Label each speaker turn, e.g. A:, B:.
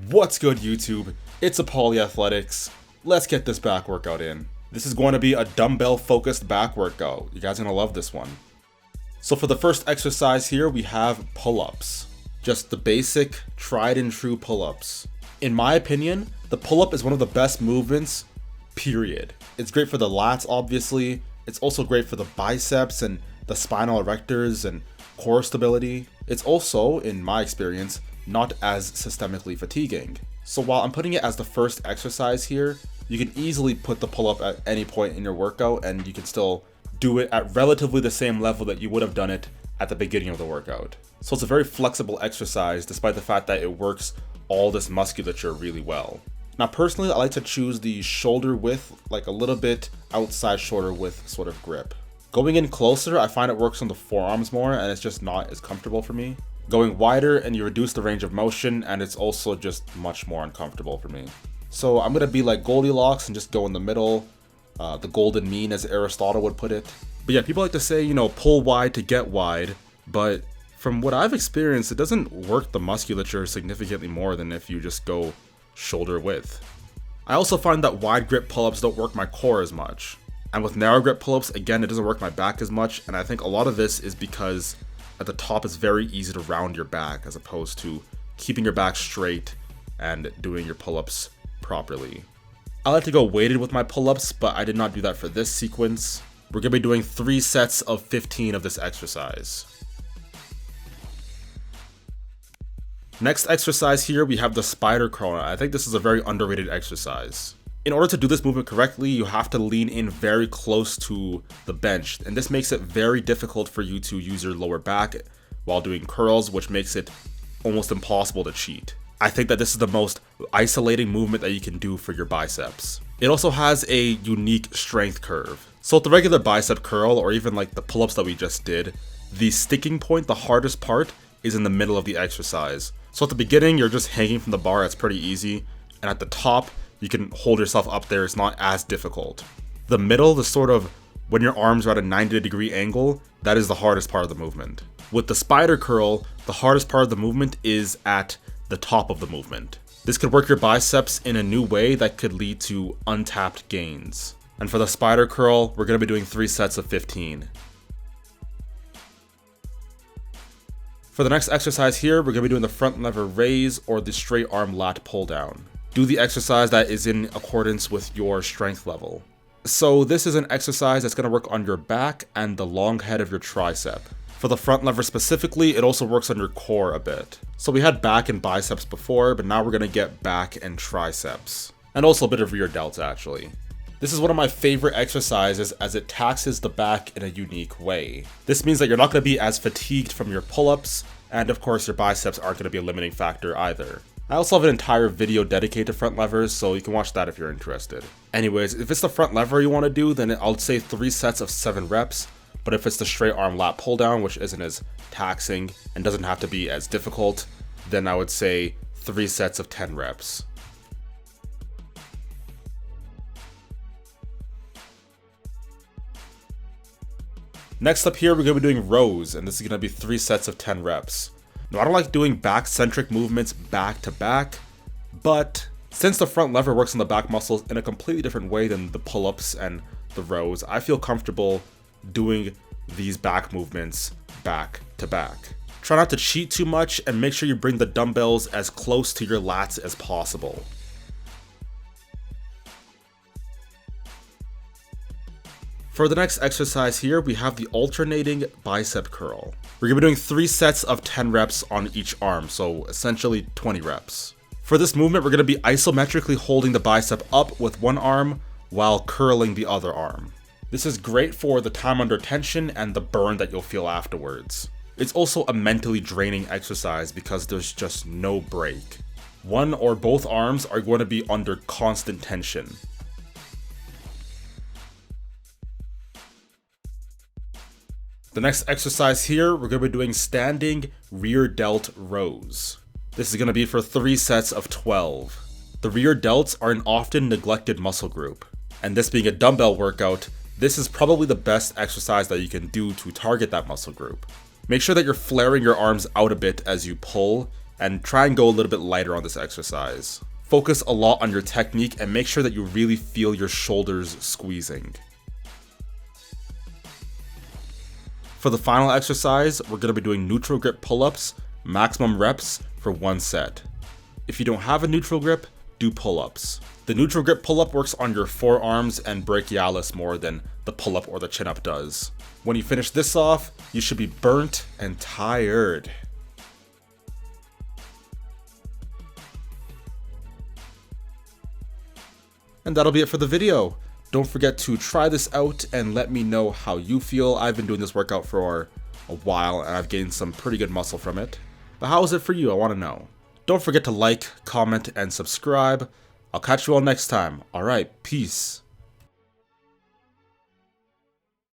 A: What's good, YouTube? It's Apolly Athletics. Let's get this back workout in. This is going to be a dumbbell focused back workout. You guys are going to love this one. So for the first exercise here, we have pull-ups. Just the basic, tried and true pull-ups. In my opinion, the pull-up is one of the best movements, period. It's great for the lats, obviously. It's also great for the biceps and the spinal erectors and core stability. It's also, in my experience, not as systemically fatiguing. So while I'm putting it as the first exercise here, you can easily put the pull-up at any point in your workout and you can still do it at relatively the same level that you would have done it at the beginning of the workout. So it's a very flexible exercise despite the fact that it works all this musculature really well. Now personally, I like to choose the shoulder width, like a little bit outside shoulder width sort of grip. Going in closer, I find it works on the forearms more and it's just not as comfortable for me. Going wider and you reduce the range of motion and it's also just much more uncomfortable for me. So I'm gonna be like Goldilocks and just go in the middle, the golden mean as Aristotle would put it. But yeah, people like to say, pull wide to get wide, but from what I've experienced, it doesn't work the musculature significantly more than if you just go shoulder width. I also find that wide grip pull-ups don't work my core as much. And with narrow grip pull-ups, again, it doesn't work my back as much, and I think a lot of this is because at the top it's very easy to round your back as opposed to keeping your back straight and doing your pull-ups properly. I like to go weighted with my pull-ups, but I did not do that for this sequence. We're going to be doing 3 sets of 15 of this exercise. Next exercise here, we have the spider curl. I think this is a very underrated exercise. In order to do this movement correctly, you have to lean in very close to the bench, and this makes it very difficult for you to use your lower back while doing curls, which makes it almost impossible to cheat. I think that this is the most isolating movement that you can do for your biceps. It also has a unique strength curve. So with the regular bicep curl, or even like the pull-ups that we just did, the sticking point, the hardest part, is in the middle of the exercise. So at the beginning, you're just hanging from the bar, it's pretty easy, and at the top, you can hold yourself up there, it's not as difficult. The middle, the sort of when your arms are at a 90-degree angle, that is the hardest part of the movement. With the spider curl, the hardest part of the movement is at the top of the movement. This could work your biceps in a new way that could lead to untapped gains. And for the spider curl, we're going to be doing 3 sets of 15. For the next exercise here, we're going to be doing the front lever raise or the straight arm lat pull down. Do the exercise that is in accordance with your strength level. So this is an exercise that's going to work on your back and the long head of your tricep. For the front lever specifically, it also works on your core a bit. So we had back and biceps before, but now we're going to get back and triceps. And also a bit of rear delts actually. This is one of my favorite exercises as it taxes the back in a unique way. This means that you're not going to be as fatigued from your pull-ups, and of course your biceps aren't going to be a limiting factor either. I also have an entire video dedicated to front levers, so you can watch that if you're interested. Anyways, if it's the front lever you want to do, then I'll say 3 sets of 7 reps. But if it's the straight arm lat pull down, which isn't as taxing and doesn't have to be as difficult, then I would say 3 sets of 10 reps. Next up here, we're going to be doing rows, and this is going to be 3 sets of 10 reps. Now, I don't like doing back-centric movements back to back, but since the front lever works on the back muscles in a completely different way than the pull-ups and the rows, I feel comfortable doing these back movements back to back. Try not to cheat too much and make sure you bring the dumbbells as close to your lats as possible. For the next exercise here, we have the alternating bicep curl. We're going to be doing 3 sets of 10 reps on each arm, so essentially 20 reps. For this movement, we're going to be isometrically holding the bicep up with one arm while curling the other arm. This is great for the time under tension and the burn that you'll feel afterwards. It's also a mentally draining exercise because there's just no break. One or both arms are going to be under constant tension. The next exercise here, we're going to be doing standing rear delt rows. This is going to be for 3 sets of 12. The rear delts are an often neglected muscle group, and this being a dumbbell workout, this is probably the best exercise that you can do to target that muscle group. Make sure that you're flaring your arms out a bit as you pull. and try and go a little bit lighter on this exercise. Focus a lot on your technique and make sure that you really feel your shoulders squeezing. For the final exercise, we're going to be doing neutral grip pull-ups, maximum reps for 1 set. If you don't have a neutral grip, do pull-ups. The neutral grip pull-up works on your forearms and brachialis more than the pull-up or the chin-up does. When you finish this off, you should be burnt and tired. And that'll be it for the video. Don't forget to try this out and let me know how you feel. I've been doing this workout for a while and I've gained some pretty good muscle from it. But how is it for you? I want to know. Don't forget to like, comment, and subscribe. I'll catch you all next time. Alright, peace.